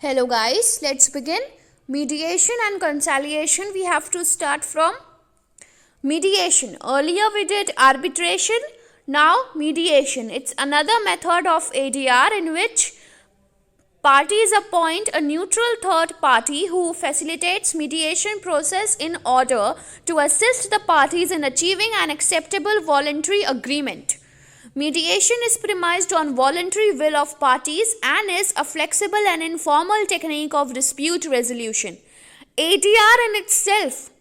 Hello guys, let's begin. Mediation and conciliation, we have to start from mediation. Earlier we did arbitration, now mediation. It's another method of ADR in which parties appoint a neutral third party who facilitates mediation process in order to assist the parties in achieving an acceptable voluntary agreement. Mediation is premised on voluntary will of parties and is a flexible and informal technique of dispute resolution. ADR in itself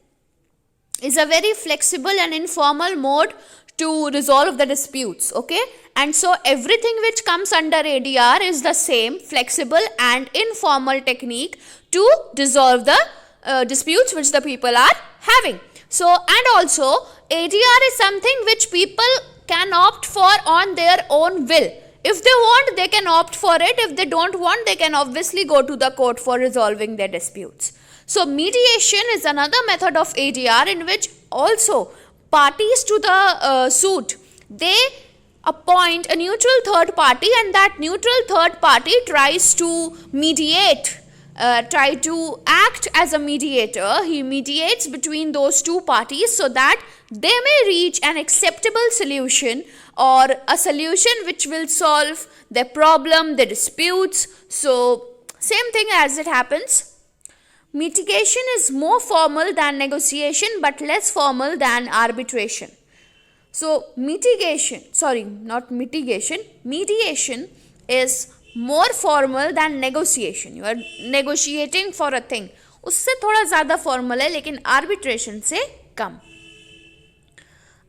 is a very flexible and informal mode to resolve the disputes, okay? And so everything which comes under ADR is the same flexible and informal technique to resolve the disputes which the people are having. So, and also ADR is something which people can opt for on their own will. If they want, they can opt for it. If they don't want, they can obviously go to the court for resolving their disputes. So mediation is another method of ADR in which also parties to the suit, they appoint a neutral third party, and that neutral third party tries to mediate, try to act as a mediator. He mediates between those two parties so that they may reach an acceptable solution or a solution which will solve their problem, their disputes. So same thing as it happens. Mediation is more formal than negotiation but less formal than arbitration. So mediation is more formal than negotiation. You are negotiating for a thing. उससे थोड़ा ज़्यादा formal है लेकिन arbitration से कम.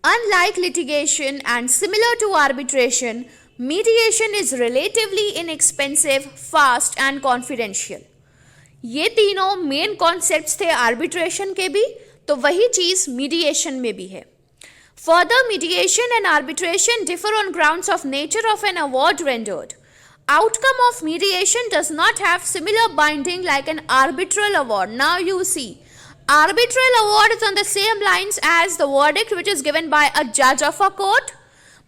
Unlike litigation and similar to arbitration, mediation is relatively inexpensive, fast and confidential. ये तीनों main concepts थे arbitration के भी, तो वही चीज मीडिएशन में भी है. Further, mediation and arbitration differ on grounds of nature of an award rendered. Outcome of mediation does not have similar binding like an arbitral award. Now you see, arbitral award is on the same lines as the verdict which is given by a judge of a court,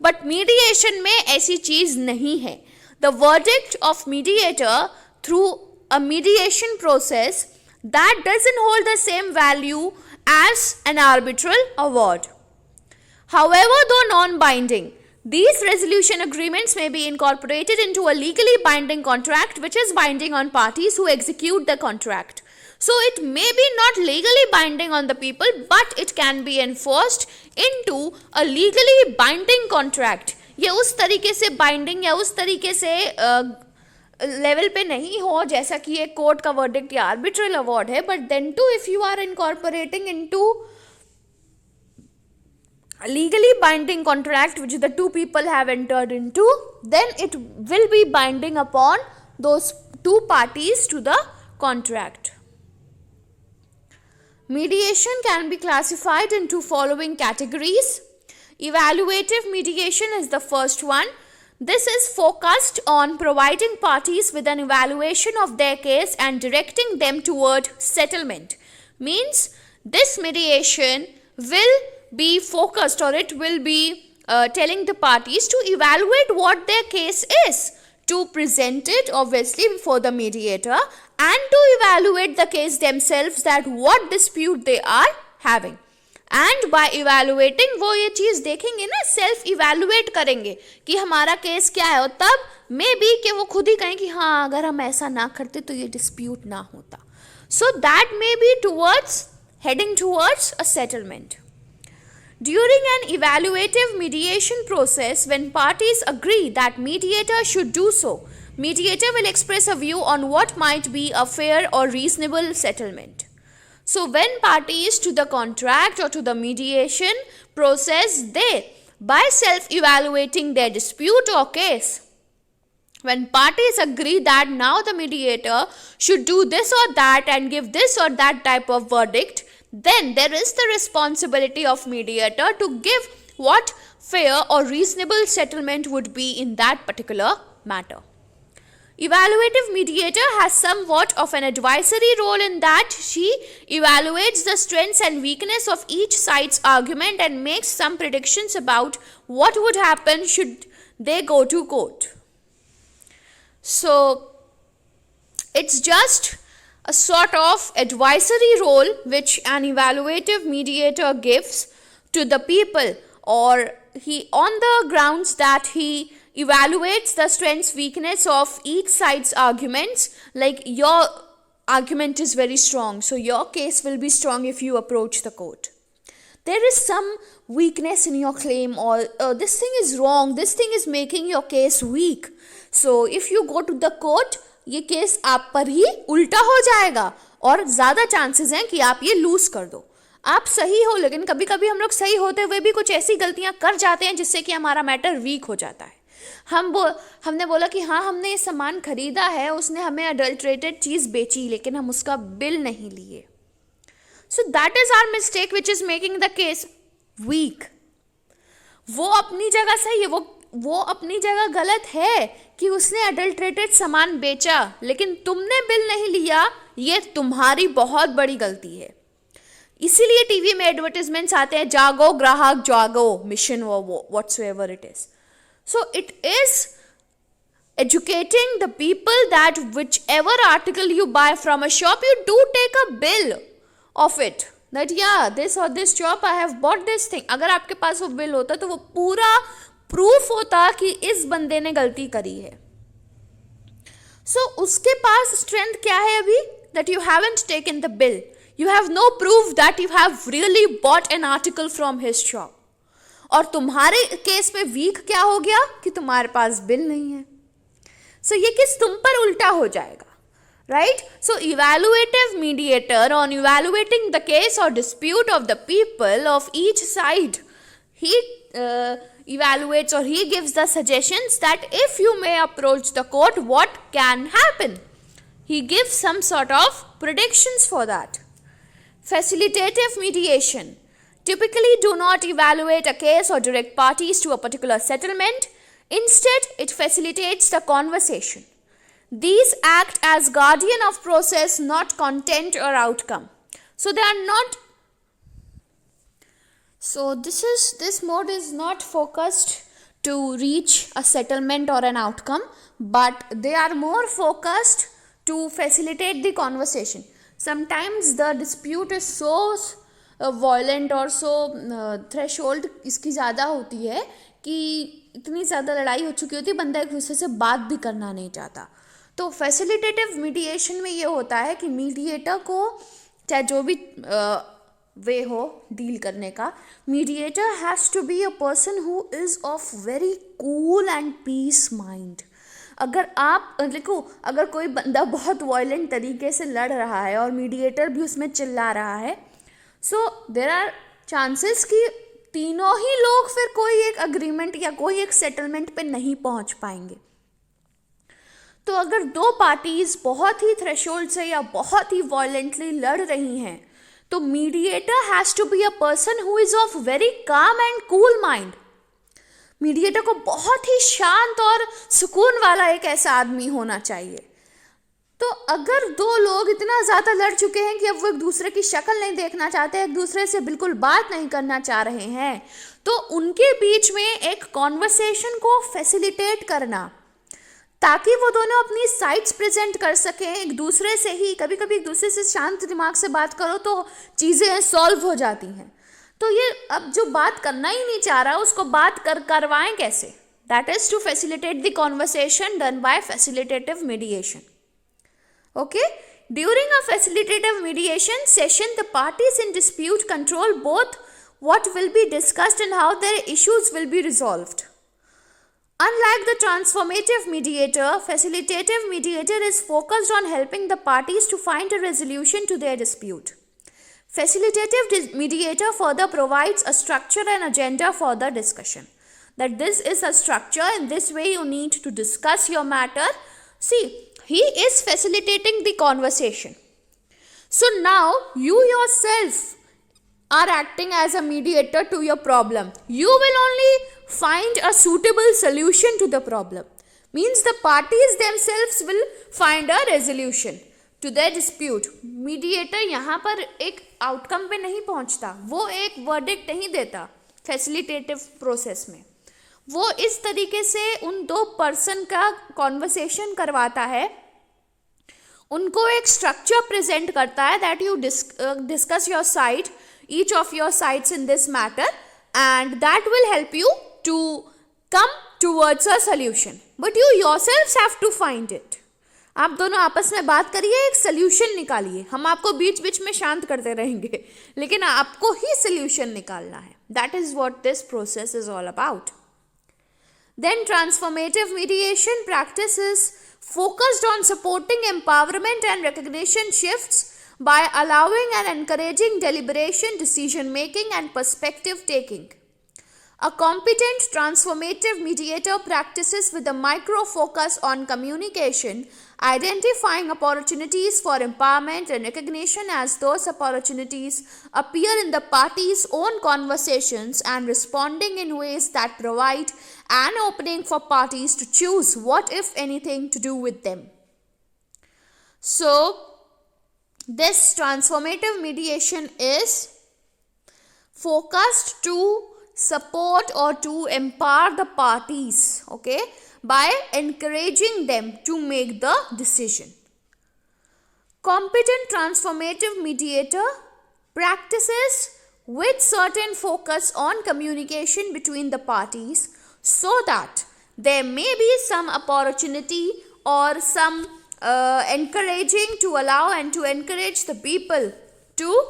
but mediation में ऐसी चीज नहीं है. The verdict of mediator through a mediation process, that doesn't hold the same value as an arbitral award. However, though non-binding, these resolution agreements may be incorporated into a legally binding contract which is binding on parties who execute the contract. So it may be not legally binding on the people, but it can be enforced into a legally binding contract. ये उस तरीके से binding या उस तरीके से level पे नहीं हो जैसा कि एक कोर्ट का वर्डिक्ट या आर्बिट्रल अवार्ड है, but then to if you are incorporating into legally binding contract which the two people have entered into, then it will be binding upon those two parties to the contract. Mediation can be classified into following categories. Evaluative mediation is the first one. This is focused on providing parties with an evaluation of their case and directing them toward settlement. Means this mediation will be focused, or it will be telling the parties to evaluate what their case is, to present it obviously before the mediator, and to evaluate the case themselves, that what dispute they are having. And by evaluating वो ये चीज़ देखेंगे ना, self evaluate करेंगे कि हमारा case क्या है, और तब मे बी कि वो खुद ही कहें कि हाँ अगर हम ऐसा ना करते तो ये डिस्प्यूट ना होता. So that may be heading towards a settlement. During an evaluative mediation process, when parties agree that mediator should do so, mediator will express a view on what might be a fair or reasonable settlement. So when parties to the contract or to the mediation process, they, by self-evaluating their dispute or case, when parties agree that now the mediator should do this or that and give this or that type of verdict, then there is the responsibility of mediator to give what fair or reasonable settlement would be in that particular matter. Evaluative mediator has somewhat of an advisory role in that she evaluates the strengths and weakness of each side's argument and makes some predictions about what would happen should they go to court. So It's just a sort of advisory role which an evaluative mediator gives to the people, or he, on the grounds that he evaluates the strengths weakness of each side's arguments. Like, your argument is very strong, so your case will be strong if you approach the court. There is some weakness in your claim, or this thing is wrong, this thing is making your case weak, so if you go to the court, ये case आप पर ही उल्टा हो जाएगा और ज़्यादा chances हैं कि आप ये लूज कर दो. आप सही हो, लेकिन कभी कभी हम लोग सही होते हुए भी कुछ ऐसी गलतियां कर जाते हैं जिससे कि हमारा मैटर वीक हो जाता है. हमने बोला कि हाँ, हमने ये सामान खरीदा है, उसने हमें अडल्ट्रेटेड चीज़ बेची, लेकिन हम उसका बिल नहीं लिए. So that is our mistake which is making the case weak. वो अपनी जगह सही है, वो अपनी जगह गलत है कि उसने अडल्ट्रेटेड सामान बेचा, लेकिन तुमने बिल नहीं लिया, ये तुम्हारी बहुत बड़ी गलती है. इसीलिए टीवी में एडवर्टाइजमेंट्स आते हैं, जागो ग्राहक जागो, mission whatsoever it is. So it is educating the people that whichever article you buy from a shop, you do take a bill of it, that yeah, this or this shop I have bought this thing. अगर आपके पास वो bill होता तो वो पूरा proof होता कि इस बंदे ने गलती करी है. So उसके पास स्ट्रेंथ क्या है अभी? that you haven't taken the bill. You have no proof that you have really bought an article from his shop. और तुम्हारे केस में वीक क्या हो गया कि तुम्हारे पास बिल नहीं है. So ये केस तुम पर उल्टा हो जाएगा. Right? So evaluative mediator, on evaluating the case or dispute of the people of each side, he evaluates or he gives the suggestions that if you may approach the court, what can happen. He gives some sort of predictions for that. Facilitative mediation. Typically do not evaluate a case or direct parties to a particular settlement. Instead, it facilitates the conversation. These act as guardian of process, not content or outcome. So they are not. So this mode is not focused to reach a settlement or an outcome, but they are more focused to facilitate the conversation. Sometimes the dispute is so violent or so threshold इसकी ज़्यादा होती है कि इतनी ज़्यादा लड़ाई हो चुकी होती है, बंदा एक दूसरे से बात भी करना नहीं चाहता. तो फैसिलिटेटिव मीडिएशन में ये होता है कि मीडिएटर को, चाहे जो भी वे हो डील करने का, mediator has to be a person who is of very cool and peace mind. अगर आप देखो, अगर कोई बंदा बहुत वायलेंट तरीके से लड़ रहा है और मीडिएटर भी उसमें चिल्ला रहा है, सो देयर आर चांसेस कि तीनों ही लोग फिर कोई एक अग्रीमेंट या कोई एक सेटलमेंट पे नहीं पहुंच पाएंगे. तो अगर दो पार्टीज बहुत ही थ्रेशोल्ड से या बहुत ही वायलेंटली लड़ रही हैं, तो mediator has to be a person who is of very calm and cool mind. Mediator को बहुत ही शांत और सुकून वाला एक ऐसा आदमी होना चाहिए. तो अगर दो लोग इतना ज़्यादा लड़ चुके हैं कि अब वो एक दूसरे की शक्ल नहीं देखना चाहते, एक दूसरे से बिल्कुल बात नहीं करना चाह रहे हैं, तो उनके बीच में एक कॉन्वर्सेशन को फैसिलिटेट करना, ताकि वो दोनों अपनी साइड्स प्रेजेंट कर सकें एक दूसरे से ही. कभी कभी एक दूसरे से शांत दिमाग से बात करो तो चीज़ें सॉल्व हो जाती हैं. तो ये अब जो बात करना ही नहीं चाह रहा उसको बात करवाएं कैसे? That is to facilitate the conversation done by facilitative mediation. Okay, during a facilitative mediation session the parties in dispute control both what will be discussed and how their issues will be resolved. Unlike the transformative mediator, facilitative mediator is focused on helping the parties to find a resolution to their dispute. Facilitative mediator further provides a structure and agenda for the discussion. That this is a structure, in this way you need to discuss your matter. See, he is facilitating the conversation. So now you yourself are acting as a mediator to your problem. You will only find a suitable solution to the problem. Means the parties themselves will find a resolution to their dispute. Mediator यहाँ पर एक outcome पे नहीं पहुँचता, वो एक verdict नहीं देता facilitative process में. वो इस तरीके से उन दो पर्सन का कॉन्वर्सेशन करवाता है, उनको एक स्ट्रक्चर प्रेजेंट करता है that you discuss your side, each of your sides in this matter, and that will help you to come towards a solution, but you yourselves have to find it. आप दोनों आपस में बात करिए, एक solution निकालिए. हम आपको बीच बीच में शांत करते रहेंगे, लेकिन आपको ही सोल्यूशन निकालना है. That is what this process is all about. Then transformative mediation practice is focused on supporting empowerment and recognition shifts by allowing and encouraging deliberation, decision making and perspective taking. A competent transformative mediator practices with a micro focus on communication, identifying opportunities for empowerment and recognition as those opportunities appear in the parties' own conversations, and responding in ways that provide an opening for parties to choose what, if anything, to do with them. So, this transformative mediation is focused to support or to empower the parties, okay, by encouraging them to make the decision. Competent transformative mediator practices with certain focus on communication between the parties, so that there may be some opportunity or some encouraging to allow and to encourage the people to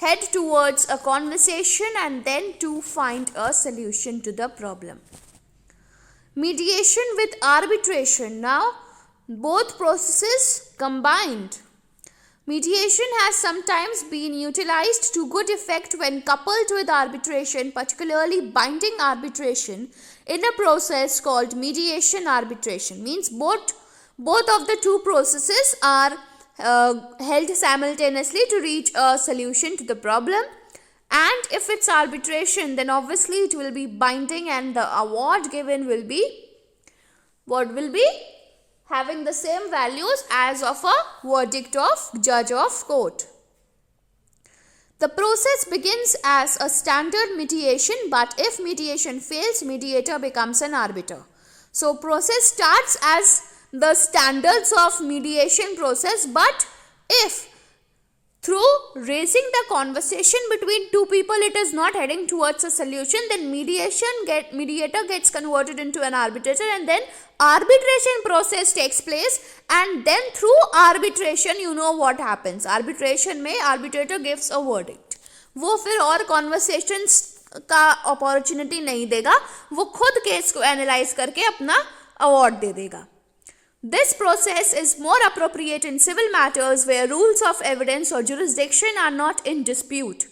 head towards a conversation and then to find a solution to the problem. Mediation with arbitration. Now, both processes combined. Mediation has sometimes been utilized to good effect when coupled with arbitration, particularly binding arbitration, in a process called mediation arbitration. Means both of the two processes are held simultaneously to reach a solution to the problem, and if it's arbitration, then obviously it will be binding and the award given will be what will be having the same values as of a verdict of judge of court. The process begins as a standard mediation, but if mediation fails, mediator becomes an arbiter. So process starts as the standards of mediation process, but if through raising the conversation between two people it is not heading towards a solution, then mediator gets converted into an arbitrator, and then arbitration process takes place, and then through arbitration you know what happens. Arbitration में arbitrator gives a verdict. वो फिर और conversations का opportunity नहीं देगा, वो खुद case को एनालाइज करके अपना अवार्ड दे देगा. This process is more appropriate in civil matters where rules of evidence or jurisdiction are not in dispute.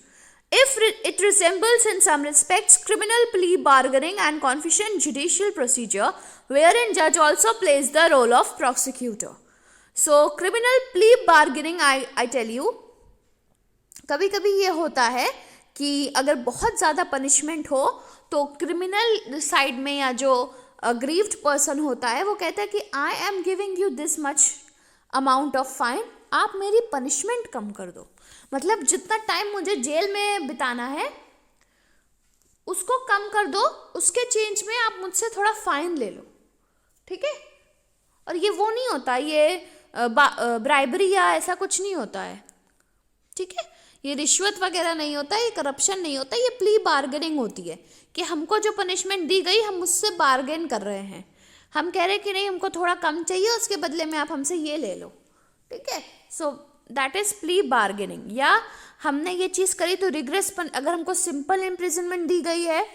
If it resembles in some respects criminal plea bargaining and confession judicial procedure, wherein judge also plays the role of prosecutor. So criminal plea bargaining, I tell you, कभी कभी ये होता है कि अगर बहुत ज़्यादा punishment हो तो क्रिमिनल साइड में या जो अग्रीव्ड पर्सन होता है वो कहता है कि I am giving you this much amount of fine, आप मेरी पनिशमेंट कम कर दो. मतलब जितना टाइम मुझे जेल में बिताना है उसको कम कर दो, उसके चेंज में आप मुझसे थोड़ा फाइन ले लो, ठीक है. और ये वो नहीं होता, ये ब्राइबरी या ऐसा कुछ नहीं होता है, ठीक है. ये रिश्वत वगैरह नहीं होता, ये करप्शन नहीं होता, ये प्ली बार्गेनिंग होती है कि हमको जो पनिशमेंट दी गई हम उससे बार्गेन कर रहे हैं. हम कह रहे हैं कि नहीं हमको थोड़ा कम चाहिए, उसके बदले में आप हमसे ये ले लो, ठीक है. So that is plea bargaining. या हमने ये चीज़ करी तो रिग्रेस, अगर हमको सिंपल इम्प्रिजनमेंट दी गई है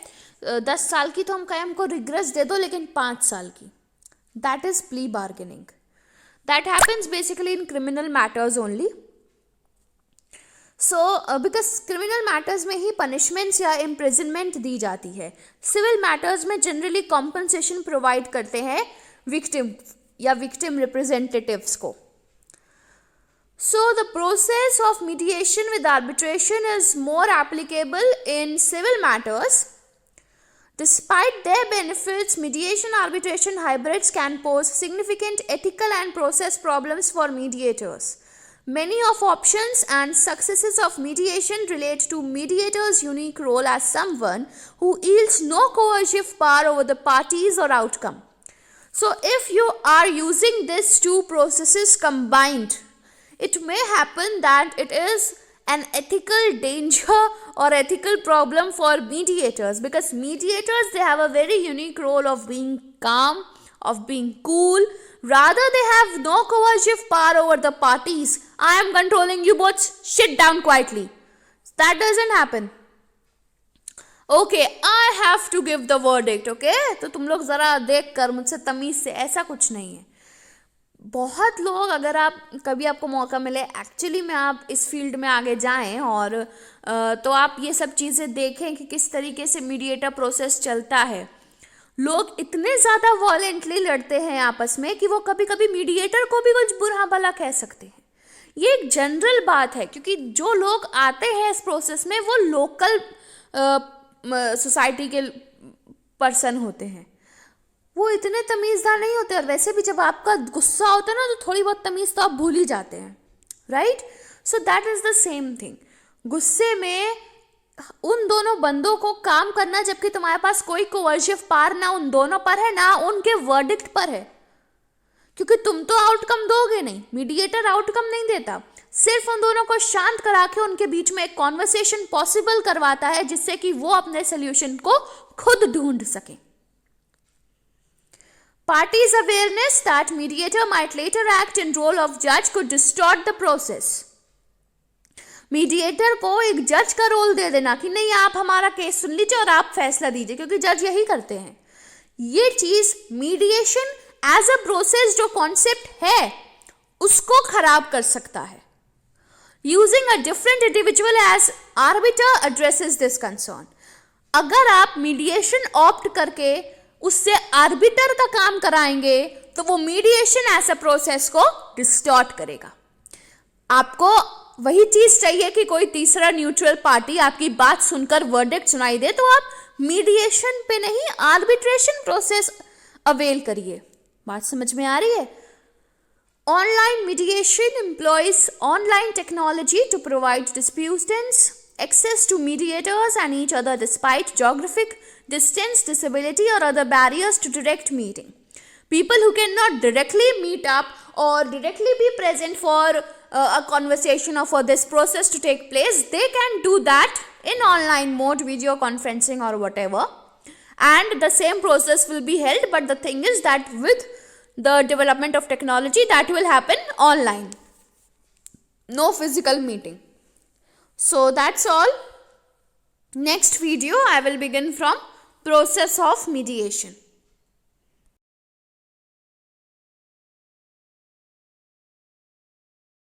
10 साल की, तो हम कहें हमको रिग्रेस दे दो लेकिन 5 साल की. That is plea bargaining. That happens basically in criminal matters only. So because criminal matters में ही पनिशमेंट्स या इम्प्रिजनमेंट दी जाती है. सिविल मैटर्स में जनरली कॉम्पनसेशन प्रोवाइड करते हैं विक्टिम या विक्टिम रिप्रेजेंटेटिव्स को. So the process of mediation with arbitration is more applicable in civil matters. Despite their benefits, mediation arbitration hybrids can pose significant ethical and process problems for mediators. Many of options and successes of mediation relate to mediator's unique role as someone who yields no coercive power over the parties or outcome. So if you are using these two processes combined, it may happen that it is an ethical danger or ethical problem for mediators, because mediators, they have a very unique role of being calm, of being cool. Rather, they have no coercive power over the parties. I am controlling you both, sit down quietly. That doesn't happen. Okay, I have to give the verdict. Okay, तो तुम लोग ज़रा देख कर मुझसे तमीज़ से, ऐसा कुछ नहीं है. बहुत लोग, अगर आप कभी आपको मौका मिले एक्चुअली में आप इस फील्ड में आगे जाएं और तो आप ये सब चीज़ें देखें कि किस तरीके से मीडिएटर प्रोसेस चलता है. लोग इतने ज़्यादा वॉलेंटली लड़ते हैं आपस में कि वो कभी कभी मीडिएटर को भी कुछ बुरा भला कह सकते हैं. ये एक जनरल बात है, क्योंकि जो लोग आते हैं इस प्रोसेस में वो लोकल सोसाइटी के पर्सन होते हैं, वो इतने तमीज़दार नहीं होते. और वैसे भी जब आपका गुस्सा होता है ना, तो थोड़ी बहुत तमीज़ तो आप भूल ही जाते हैं, right. So that is the same thing. गुस्से में उन दोनों बंदों को काम करना, जबकि तुम्हारे पास कोई कोवर्सिव पावर ना उन दोनों पर है ना उनके वर्डिक्ट पर है, क्योंकि तुम तो आउटकम दोगे नहीं. मीडिएटर आउटकम नहीं देता, सिर्फ उन दोनों को शांत करा के उनके बीच में एक कॉन्वर्सेशन पॉसिबल करवाता है, जिससे कि वो अपने सोल्यूशन को खुद ढूंढ सके. Parties' awareness that mediator might later act in role of judge could distort the process. Mediator को एक जज का रोल दे देना कि नहीं, आप हमारा केस सुन लीजिए और आप फैसला दीजिए, क्योंकि जज यही करते हैं. ये चीज मीडिएशन एज अ प्रोसेस जो कॉन्सेप्ट है उसको खराब कर सकता है. Using a different individual as arbiter addresses this concern. अगर आप मीडिएशन ऑप्ट करके उससे आर्बिटर का काम कराएंगे तो वो मीडिएशन एज अ प्रोसेस को डिस्टॉर्ट करेगा. आपको वही चीज चाहिए कि कोई तीसरा न्यूट्रल पार्टी आपकी बात सुनकर वर्डिक्ट सुनाई दे, तो आप मीडिएशन पे नहीं आर्बिट्रेशन प्रोसेस अवेल करिए. बात समझ में आ रही है? Online mediation employs online technology to provide disputants access to mediators and each other despite geographic distance, disability or other barriers to direct meeting. People who cannot directly meet up or directly be present for a conversation or for this process to take place, they can do that in online mode, video conferencing or whatever, and the same process will be held. But the thing is that with the development of technology, that will happen online, no physical meeting. So that's all. Next video I will begin from process of mediation.